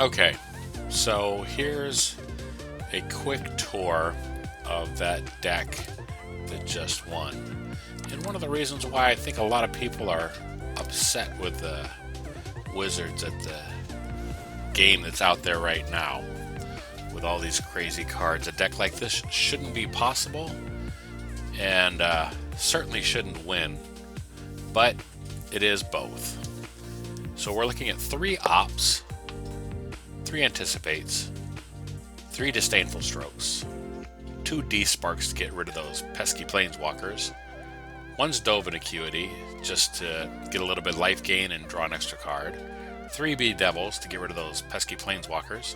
Okay, so here's a quick tour of that deck that just won. And one of the reasons why I think a lot of people are upset with the Wizards at the game that's out there right now, with all these crazy cards, a deck like this shouldn't be possible, and certainly shouldn't win, but it is both. So we're looking at 3 Ops, 3 Anticipates, 3 Disdainful Strokes, 2 D-Sparks to get rid of those pesky Planeswalkers, 1's Dove and Acuity, just to get a little bit of life gain and draw an extra card, 3 Bedevils to get rid of those pesky Planeswalkers,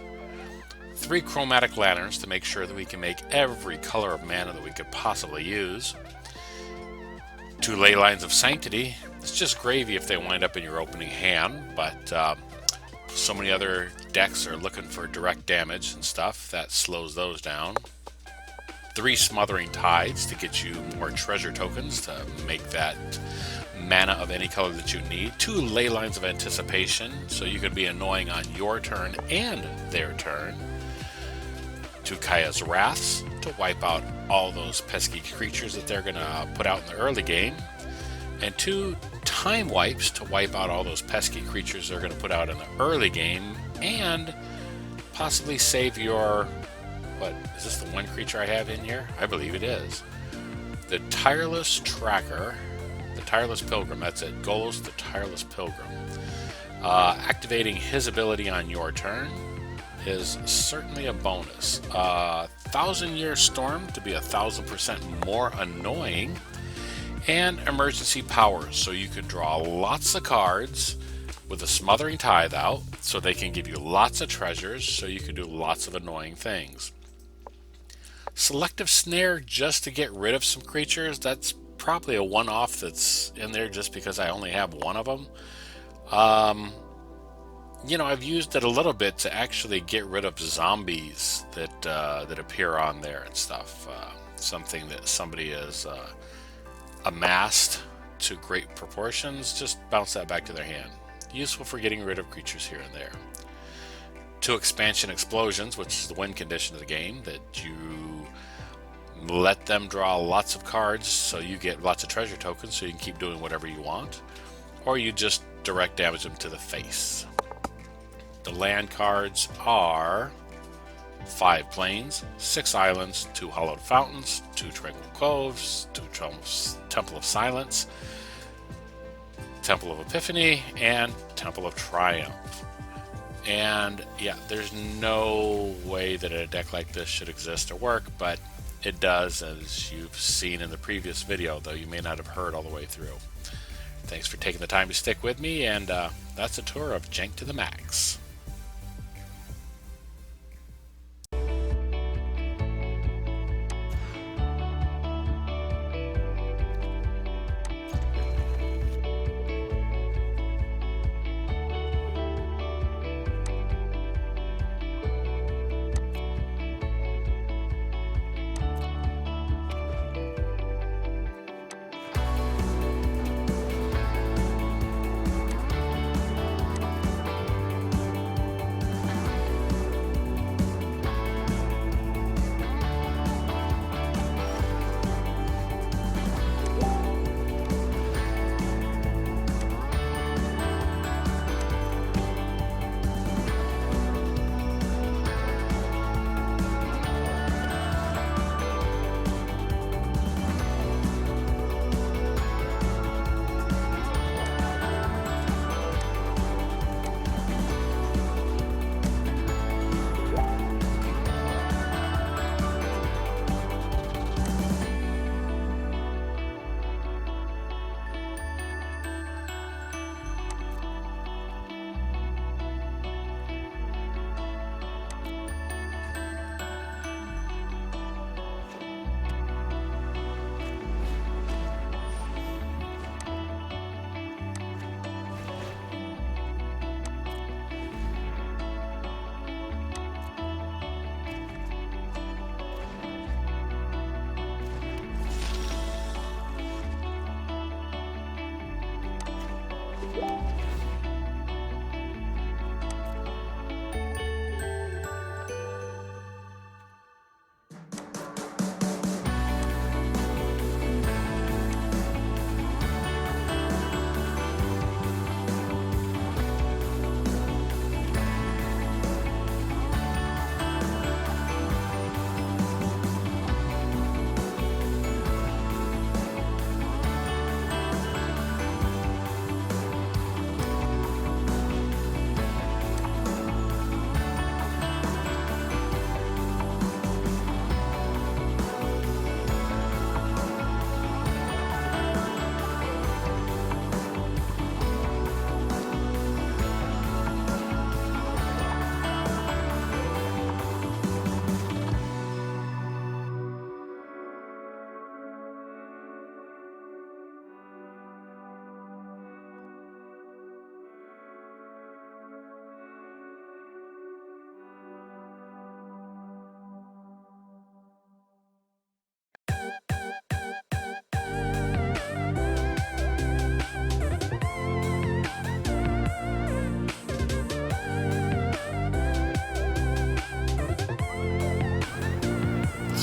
3 Chromatic Lanterns to make sure that we can make every color of mana that we could possibly use, 2 Ley Lines of Sanctity. It's just gravy if they wind up in your opening hand, but so many other decks are looking for direct damage and stuff, that slows those down. 3 Smothering Tides to get you more treasure tokens to make that mana of any color that you need. 2 Ley Lines of Anticipation, so you can be annoying on your turn and their turn. 2 Kaya's Wraths to wipe out all those pesky creatures that they're going to put out in the early game. And 2 Time Wipes to wipe out all those pesky creatures they're going to put out in the early game, and possibly save your... What, is this the one creature I have in here? I believe it is. The Tireless Tracker, the Tireless Pilgrim, that's it. Golos, the Tireless Pilgrim. Activating his ability on your turn is certainly a bonus. 1,000-Year Storm to be 1,000% more annoying. And Emergency Powers, so you can draw lots of cards with a Smothering Tithe out, so they can give you lots of treasures, so you can do lots of annoying things. Selective Snare just to get rid of some creatures, that's probably a one-off that's in there just because I only have one of them. You know, I've used it a little bit to actually get rid of zombies that appear on there and stuff. Something that somebody has amassed to great proportions, just bounce that back to their hand. Useful for getting rid of creatures here and there. 2 Expansion Explosions, which is the win condition of the game, that you let them draw lots of cards so you get lots of treasure tokens so you can keep doing whatever you want, or you just direct damage them to the face. The land cards are 5 Plains, 6 Islands, 2 Hollowed Fountains, 2 Tranquil Coves, 2 Temple of Silence, Temple of Epiphany, and Temple of Triumph. And yeah, there's no way that a deck like this should exist or work, but it does, as you've seen in the previous video, though you may not have heard all the way through. Thanks for taking the time to stick with me, and that's a tour of Jank to the Max.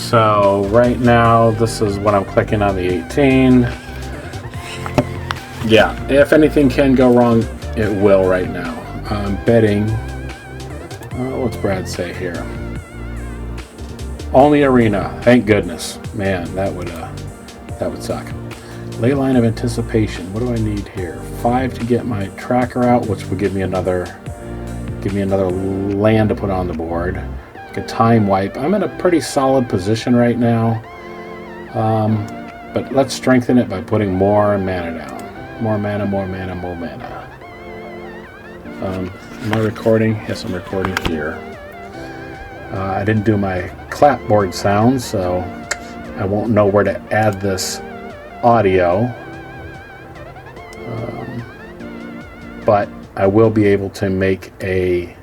So right now, this is when I'm clicking on the 18. Yeah, if anything can go wrong, it will right now. I'm betting. What's Brad say here? Only arena. Thank goodness. Man, that would suck. Ley line of anticipation. What do I need here? 5 to get my tracker out, which will give me another land to put on the board. Like a time wipe. I'm in a pretty solid position right now. But let's strengthen it by putting more mana down. More mana, more mana, more mana. Am I recording? Yes, I'm recording here. I didn't do my clapboard sound, so I won't know where to add this audio. But I will be able to make a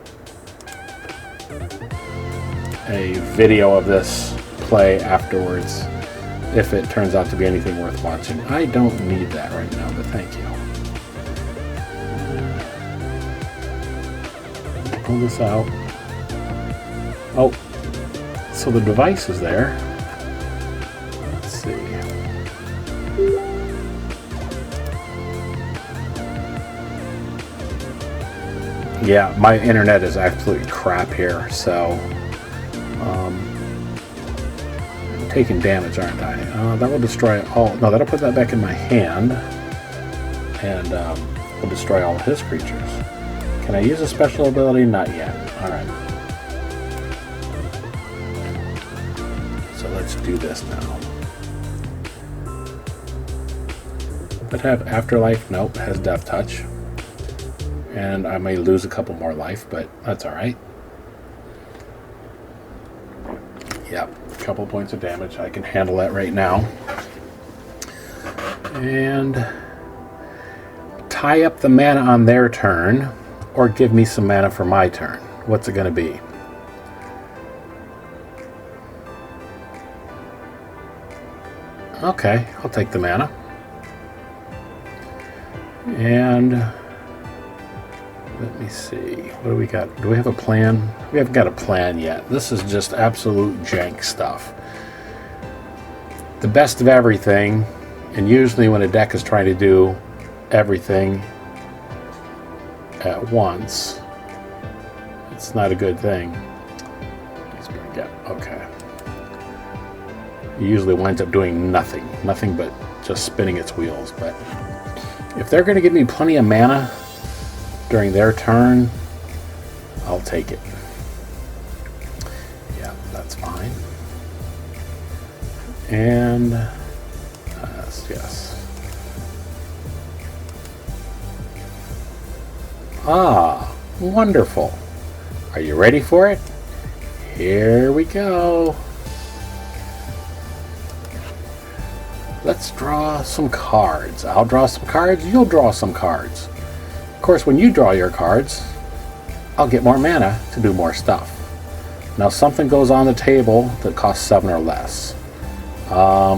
video of this play afterwards if it turns out to be anything worth watching. I don't need that right now, but thank you. Pull this out. Oh, so the device is there. Let's see. Yeah, my internet is absolutely crap here, so I'm taking damage, aren't I? That will destroy all. No, that'll put that back in my hand, and will destroy all of his creatures. Can I use a special ability? Not yet. All right. So let's do this now. Does it have Afterlife? Nope, it has Death Touch. And I may lose a couple more life, but that's alright. Yep, a couple points of damage. I can handle that right now. And tie up the mana on their turn, or give me some mana for my turn. What's it going to be? Okay, I'll take the mana. And let me see. What do we got? Do we have a plan? We haven't got a plan yet. This is just absolute jank stuff. The best of everything, and usually when a deck is trying to do everything at once, it's not a good thing. Okay. It usually winds up doing nothing but just spinning its wheels. But if they're going to give me plenty of mana during their turn, I'll take it. Yeah, that's fine. And yes. Ah, wonderful. Are you ready for it? Here we go. Let's draw some cards. I'll draw some cards, you'll draw some cards. Of course, when you draw your cards, I'll get more mana to do more stuff. Now, something goes on the table that costs 7 or less. I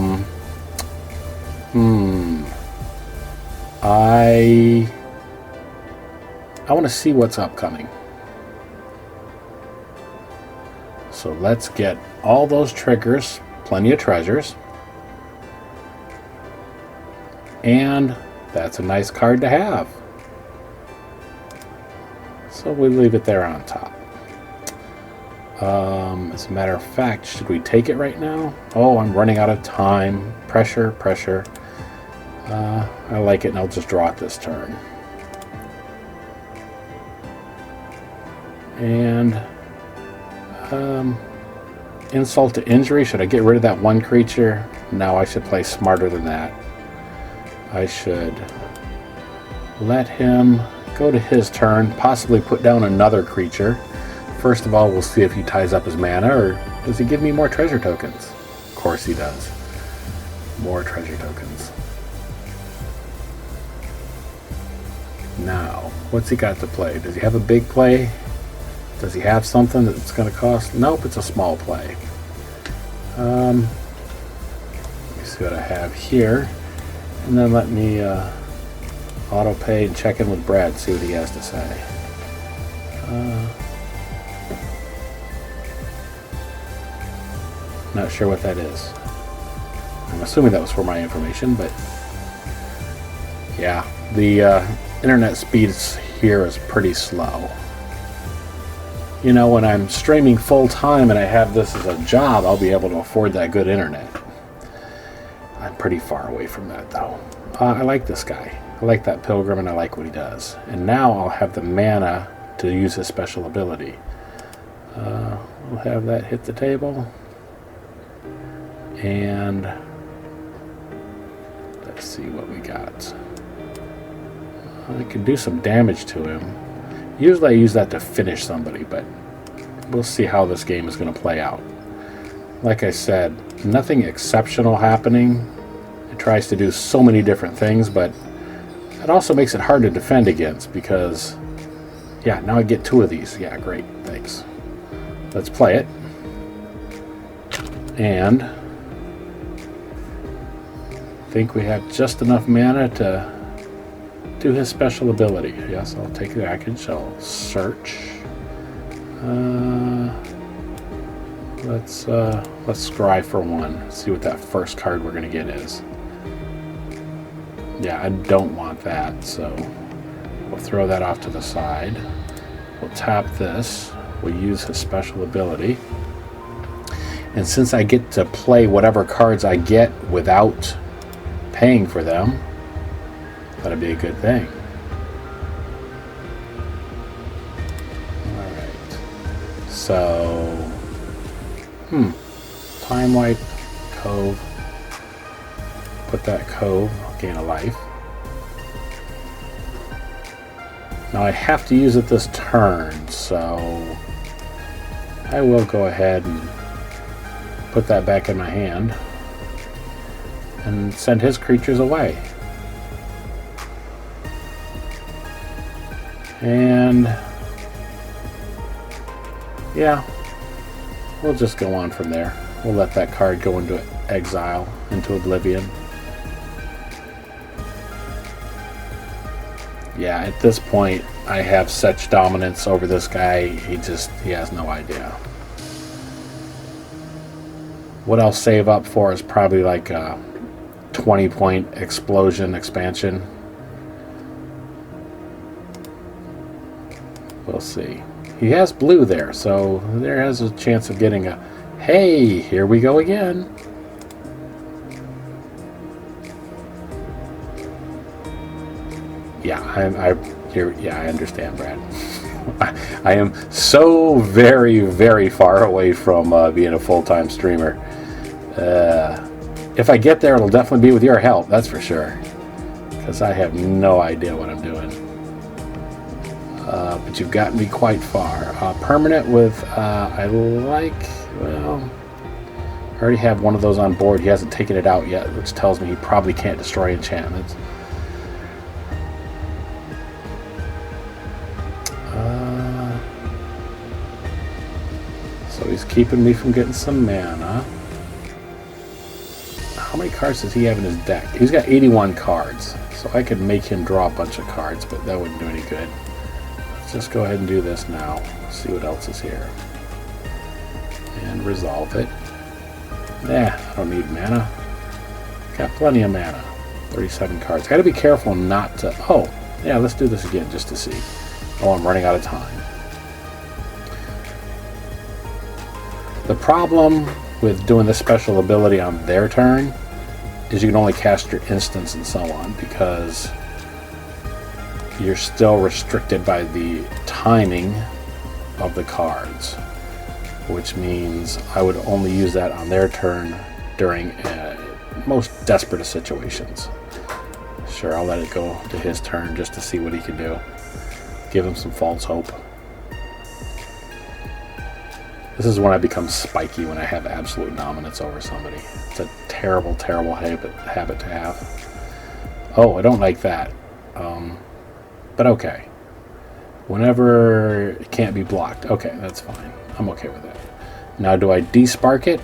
want to see what's upcoming. So let's get all those triggers, plenty of treasures. And that's a nice card to have. So we leave it there on top. As a matter of fact, should we take it right now? Oh, I'm running out of time. Pressure. I like it, and I'll just draw it this turn. And insult to injury. Should I get rid of that one creature? No, I should play smarter than that. I should let him go to his turn, possibly put down another creature. First of all, we'll see if he ties up his mana, or does he give me more treasure tokens? Of course he does. More treasure tokens. Now, what's he got to play? Does he have a big play? Does he have something that's going to cost? Nope, it's a small play. Let me see what I have here. And then let me auto pay and check in with Brad, see what he has to say. Not sure what that is. I'm assuming that was for my information, but yeah, the internet speeds here is pretty slow. You know, when I'm streaming full-time and I have this as a job, I'll be able to afford that good internet. I'm pretty far away from that, though. I like this guy. I like that pilgrim, and I like what he does. And now I'll have the mana to use his special ability. We'll have that hit the table. And let's see what we got. I can do some damage to him. Usually I use that to finish somebody, but we'll see how this game is going to play out. Like I said, nothing exceptional happening. It tries to do so many different things, but it also makes it hard to defend against because, yeah, now I get 2 of these. Yeah, great, thanks. Let's play it. And I think we have just enough mana to do his special ability. Yes, I'll take the package. I'll search. Let's scry for 1. See what that first card we're gonna get is. Yeah, I don't want that, so we'll throw that off to the side. We'll tap this. We'll use his special ability. And since I get to play whatever cards I get without paying for them, that'd be a good thing. Alright. So, time wipe, cove. Put that cove, gain a life. Now I have to use it this turn, so I will go ahead and put that back in my hand and send his creatures away. And yeah, we'll just go on from there. We'll let that card go into exile, into oblivion. Yeah, at this point, I have such dominance over this guy, he has no idea. What I'll save up for is probably like a 20-point explosion expansion. We'll see. He has blue there, so there has a chance of getting a... Hey, here we go again. Yeah, I understand, Brad. I am so very, very far away from being a full-time streamer. If I get there, it'll definitely be with your help, that's for sure. Because I have no idea what I'm doing. But you've gotten me quite far. Permanent with, I like, well, I already have one of those on board. He hasn't taken it out yet, which tells me he probably can't destroy enchantments. So he's keeping me from getting some mana. How many cards does he have in his deck? He's got 81 cards, so I could make him draw a bunch of cards, but that wouldn't do any good. Let's just go ahead and do this now. See what else is here. And resolve it. Nah, I don't need mana. Got plenty of mana. 37 cards. Gotta be careful not to... Oh, yeah, let's do this again just to see. Oh, I'm running out of time. The problem with doing this special ability on their turn is you can only cast your instants and so on, because you're still restricted by the timing of the cards, which means I would only use that on their turn during most desperate of situations. Sure, I'll let it go to his turn just to see what he can do. Give him some false hope. This is when I become spiky, when I have absolute dominance over somebody. It's a terrible, terrible habit to have. Oh, I don't like that. But okay. Whenever it can't be blocked. Okay, that's fine. I'm okay with that. Now, do I despark it?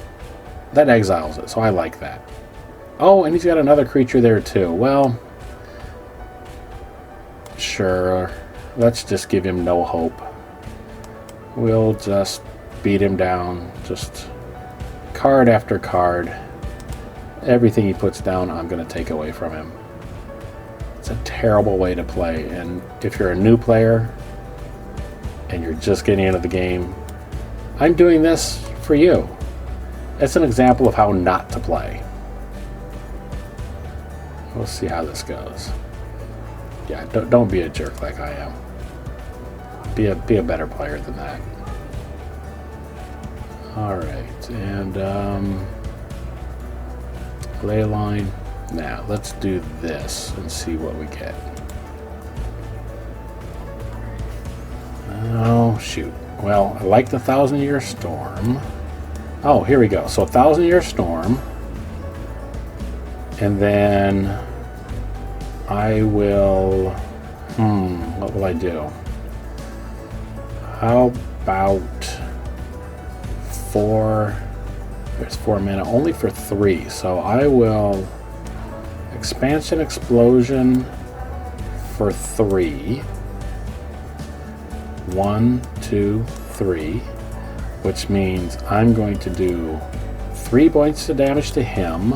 That exiles it, so I like that. Oh, and he's got another creature there too. Well, sure. Let's just give him no hope. We'll just beat him down. Just card after card. Everything he puts down, I'm going to take away from him. It's a terrible way to play, and if you're a new player and you're just getting into the game, I'm doing this for you. It's an example of how not to play. We'll see how this goes. Yeah, don't be a jerk like I am. Be a better player than that. All right, and ley line. Now let's do this and see what we get. Oh shoot. Well, I like the 1,000-Year Storm. Oh, here we go. So 1,000-Year Storm. And then I will... what will I do? How about 4... There's 4 mana, only for 3. So I will... Expansion Explosion for 3. 1, 2, 3, which means I'm going to do 3 points of damage to him,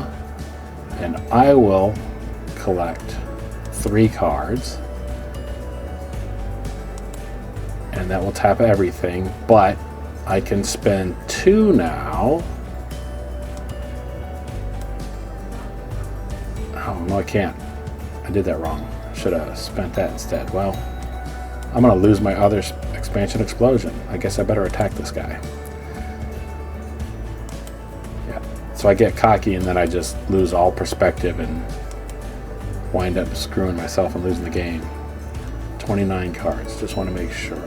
and I will collect 3 cards, and that will tap everything, but I can spend 2 now. Oh, no, I can't. I did that wrong. Should have spent that instead. Well, I'm going to lose my other Expansion Explosion. I guess I better attack this guy. Yeah. So I get cocky and then I just lose all perspective and wind up screwing myself and losing the game. 29 cards. Just want to make sure.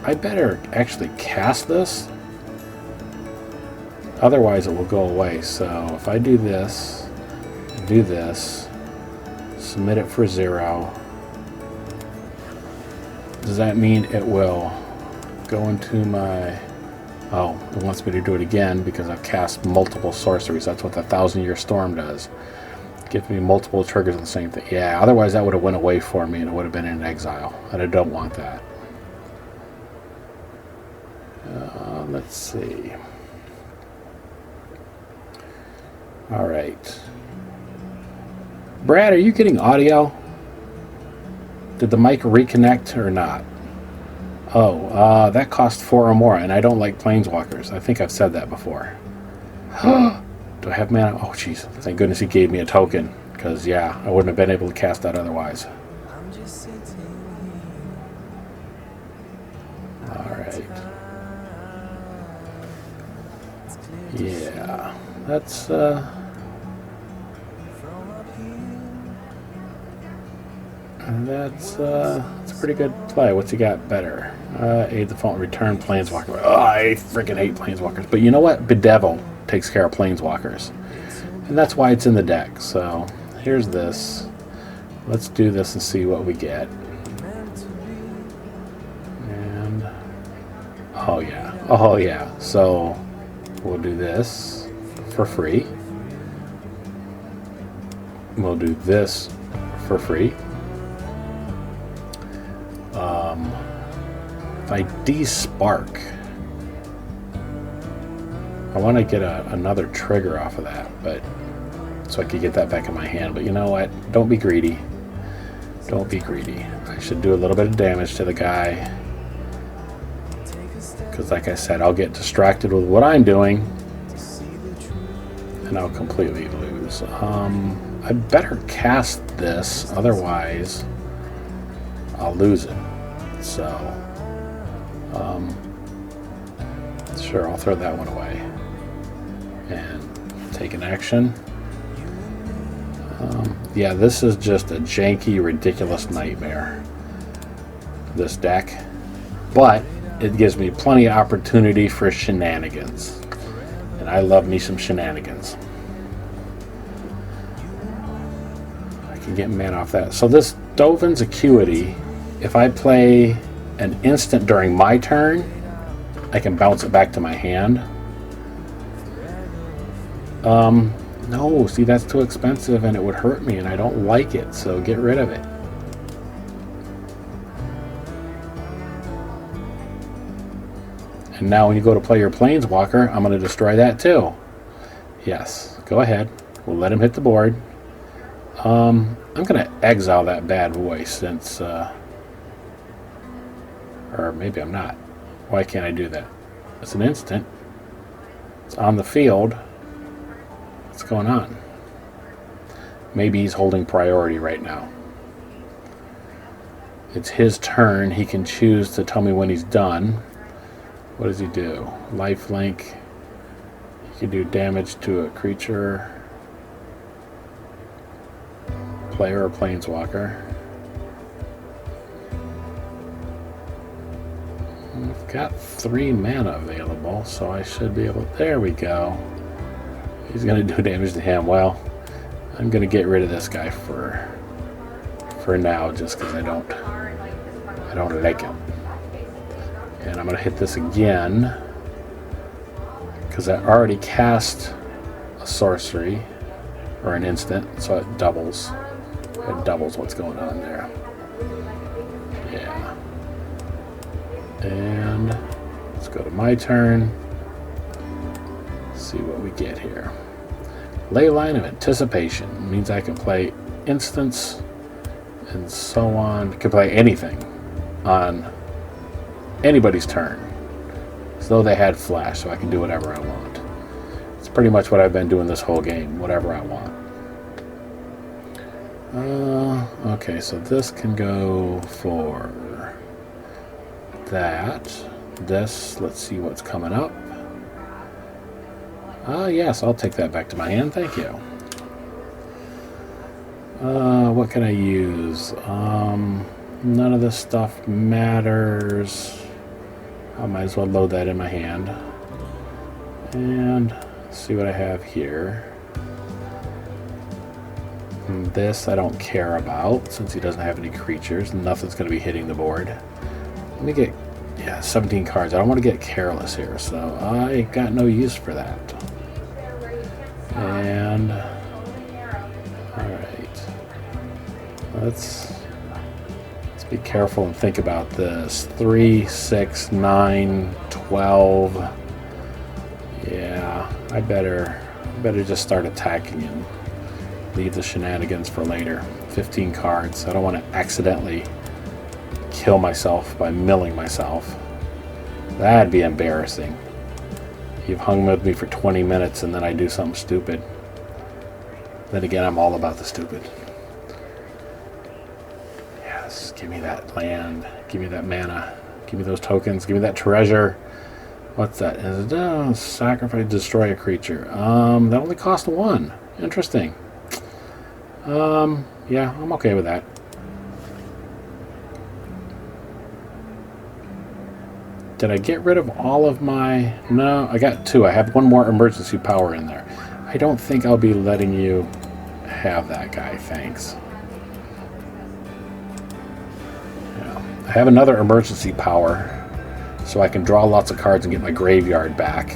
I better actually cast this. Otherwise it will go away. So if I do this, submit it for 0. Does that mean it will go into my... Oh, it wants me to do it again because I've cast multiple sorceries. That's what the 1,000-Year Storm does. Give me multiple triggers of the same thing. Yeah, otherwise that would have went away for me and it would have been in exile. And I don't want that. Let's see. All right. Brad, are you getting audio? Did the mic reconnect or not? Oh, that cost 4 or more, and I don't like planeswalkers. I think I've said that before. Do I have mana? Oh, jeez. Thank goodness he gave me a token, because, yeah, I wouldn't have been able to cast that otherwise. Alright. Yeah, that's, That's a pretty good play. What's he got better? Aid the Fault, return Planeswalker. Oh, I freaking hate Planeswalkers. But you know what? Bedevil takes care of Planeswalkers. And that's why it's in the deck. So here's this. Let's do this and see what we get. And oh yeah. So we'll do this for free. We'll do this for free. If I de-spark, I want to get another trigger off of that, but so I could get that back in my hand. But you know what? Don't be greedy. Don't be greedy. I should do a little bit of damage to the guy, because like I said, I'll get distracted with what I'm doing and I'll completely lose. I better cast this, otherwise I'll lose it. So sure, I'll throw that one away and take an action. Yeah, this is just a janky, ridiculous nightmare, this deck, but it gives me plenty of opportunity for shenanigans, and I love me some shenanigans. I can get mana off that. So this Dovin's Acuity, if I play an instant during my turn, I can bounce it back to my hand. No, see, that's too expensive and it would hurt me and I don't like it, so get rid of it. And now when you go to play your Planeswalker, I'm going to destroy that too. Yes, go ahead. We'll let him hit the board. I'm going to exile that bad boy since... or maybe I'm not. Why can't I do that? It's an instant. It's on the field. What's going on? Maybe he's holding priority right now. It's his turn. He can choose to tell me when he's done. What does he do? Lifelink. He can do damage to a creature, player, or planeswalker. I've got 3 mana available, so I should be able... There we go. He's going to do damage to him. Well, I'm going to get rid of this guy for now, just because I don't like him. And I'm going to hit this again, because I already cast a sorcery, or an instant, so it doubles. It doubles what's going on there. Yeah. And let's go to my turn. See what we get here. Leyline of Anticipation means I can play instants and so on. I can play anything on anybody's turn, as though they had flash, so I can do whatever I want. It's pretty much what I've been doing this whole game, whatever I want. Okay, so this can go for that. This, let's see what's coming up. Yes, I'll take that back to my hand, thank you. What can I use? None of this stuff matters. I might as well load that in my hand. And see what I have here. And this I don't care about, since he doesn't have any creatures. Nothing's going to be hitting the board. Let me get, 17 cards. I don't want to get careless here, so I got no use for that. And alright. Let's be careful and think about this. 3, 6, 9, 12. Yeah, I better just start attacking and leave the shenanigans for later. 15 cards. I don't want to accidentally kill myself by milling myself. That'd be embarrassing. You've hung with me for 20 minutes and then I do something stupid. Then again, I'm all about the stupid. Yes, give me that land. Give me that mana. Give me those tokens. Give me that treasure. What's that? Is it sacrifice, destroy a creature? That only cost 1. Interesting. Yeah, I'm okay with that. Did I get rid of all of my... No, I got 2. I have 1 more emergency power in there. I don't think I'll be letting you have that guy, thanks. Yeah. I have another emergency power, so I can draw lots of cards and get my graveyard back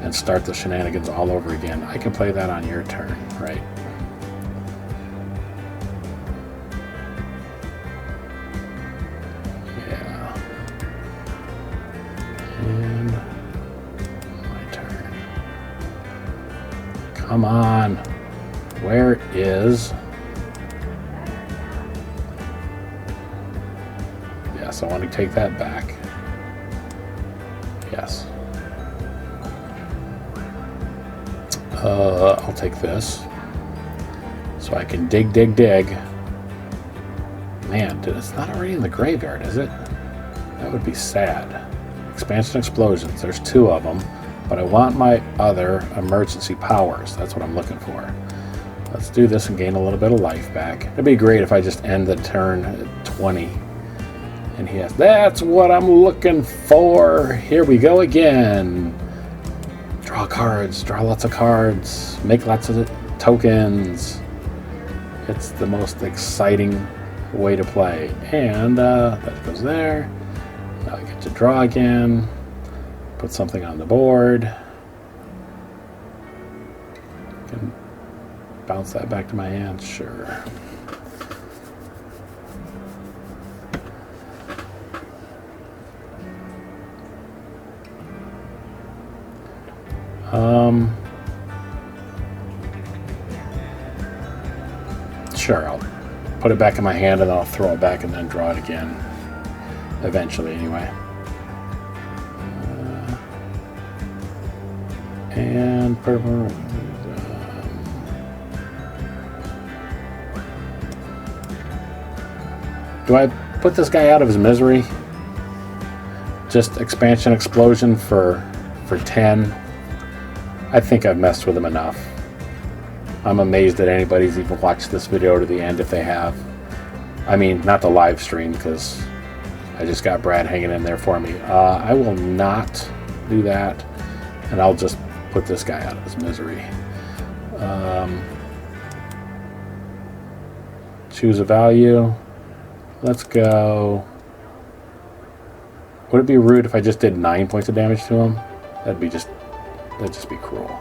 and start the shenanigans all over again. I can play that on your turn, right? Come on. Where is... Yes, I want to take that back. Yes. I'll take this. So I can dig. Man, it's not already in the graveyard, is it? That would be sad. Expansion Explosions. There's 2 of them. But I want my other emergency powers. That's what I'm looking for. Let's do this and gain a little bit of life back. It'd be great if I just end the turn at 20. And he has... That's what I'm looking for! Here we go again! Draw cards. Draw lots of cards. Make lots of tokens. It's the most exciting way to play. And that goes there. Now I get to draw again. Put something on the board. Can bounce that back to my hand, sure. Sure, I'll put it back in my hand and then I'll throw it back and then draw it again. Eventually, anyway. And purple. Do I put this guy out of his misery? Just expansion explosion for 10. I think I've messed with him enough. I'm amazed that anybody's even watched this video to the end if they have. I mean, not the live stream because I just got Brad hanging in there for me. I will not do that, and I'll just put this guy out of his misery. Choose a value. Let's go. Would it be rude if I just did 9 points of damage to him? That'd just be cruel.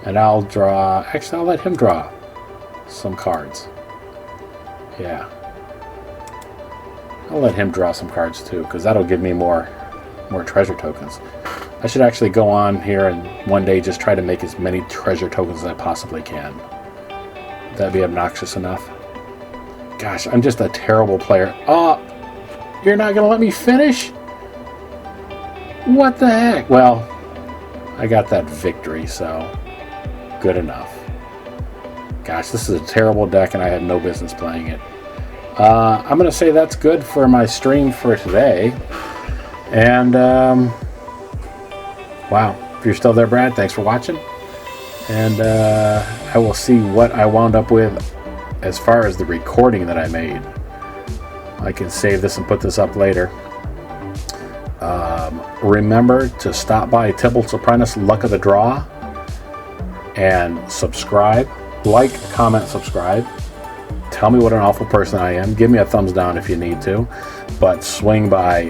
And I'll draw. Actually, I'll let him draw some cards. Yeah. I'll let him draw some cards too, because that'll give me more treasure tokens. I should actually go on here and one day just try to make as many treasure tokens as I possibly can. Would that be obnoxious enough? Gosh, I'm just a terrible player. Oh, you're not going to let me finish? What the heck? Well, I got that victory, so good enough. Gosh, this is a terrible deck and I have no business playing it. I'm going to say that's good for my stream for today. And, wow. If you're still there, Brad, thanks for watching. And I will see what I wound up with as far as the recording that I made. I can save this and put this up later. Remember to stop by Tibalt's Apprentice Luck of the Draw and subscribe. Like, comment, subscribe. Tell me what an awful person I am. Give me a thumbs down if you need to. But swing by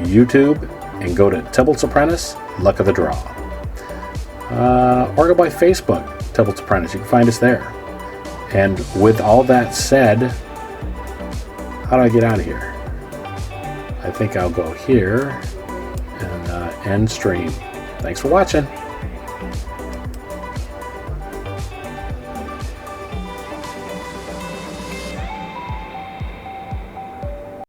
YouTube and go to Tibalt's Apprentice Luck of the Draw. Or go by Facebook, Tibalt's Apprentice. You can find us there. And with all that said, how do I get out of here? I think I'll go here and end stream. Thanks for watching.